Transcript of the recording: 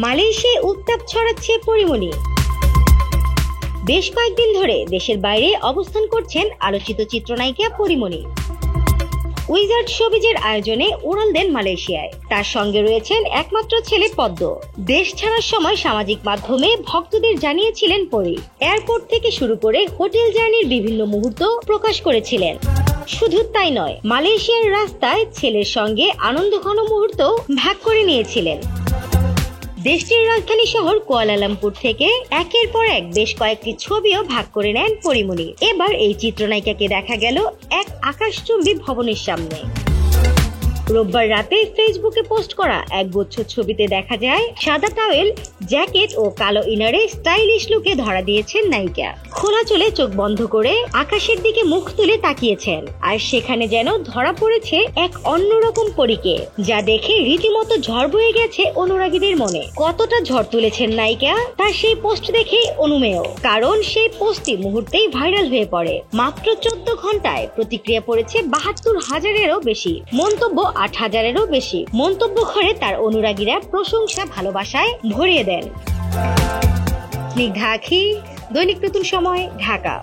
মালয়েশিয়ায় উত্তাপ ছড়াচ্ছে পরীমনি। বেশ কয়েকদিন ধরে দেশের বাইরে অবস্থান করছেন আলোচিত চিত্রনায়িকা পরীমনি। উইজার্ড শোবিজের আয়োজনে উড়াল দেন মালয়েশিয়ায়। তার সঙ্গে রয়েছেন একমাত্র ছেলে পদ্ম। দেশ ছাড়ার সময় সামাজিক মাধ্যমে ভক্তদের জানিয়েছিলেন পরী। এয়ারপোর্ট থেকে শুরু করে হোটেল জার্নির বিভিন্ন মুহূর্ত প্রকাশ করেছিলেন। শুধু তাই নয়, মালয়েশিয়ার রাস্তায় ছেলের সঙ্গে আনন্দঘন মুহূর্ত ভাগ করে নিয়েছিলেন। দেশটির রাজধানী শহর কুয়ালালামপুর থেকে একের পর এক বেশ কয়েকটি ছবিও ভাগ করে নেন পরীমনি। এবার এই চিত্রনায়িকাকে দেখা গেল এক আকাশচুম্বী ভবনের সামনে। রোববার রাতে ফেসবুকে পোস্ট করা এক গুচ্ছ ছবিতে দেখা যায় সাদা টাওয়েল, জ্যাকেট ও কালো ইনারে স্টাইলিশ লুকে ধরা দিয়েছেন নায়িকা। খোলা চুলে চোখ বন্ধ করে আকাশের দিকে মুখ তুলে তাকিয়েছেন, আর সেখানে যেন ধরা পড়েছে এক অন্যরকম পরীকে, যা দেখে রীতিমতো ঝড় বয়ে গেছে অনুরাগীদের মনে। কতটা ঝড় তুলেছেন নায়িকা তার সেই পোস্ট দেখে অনুমেয়, কারণ সেই পোস্টটি মুহূর্তেই ভাইরাল হয়ে পড়ে। মাত্র 14 ঘন্টায় প্রতিক্রিয়া পড়েছে 72,000-এরও বেশি, মন্তব্য 8,000-এরও বেশি। মন্তব্য ঘরে তার অনুরাগীরা প্রশংসা ভালোবাসায় ভরিয়ে দেন। স্নিগ্ধা আখি, দৈনিক নতুন সময়, ঢাকা।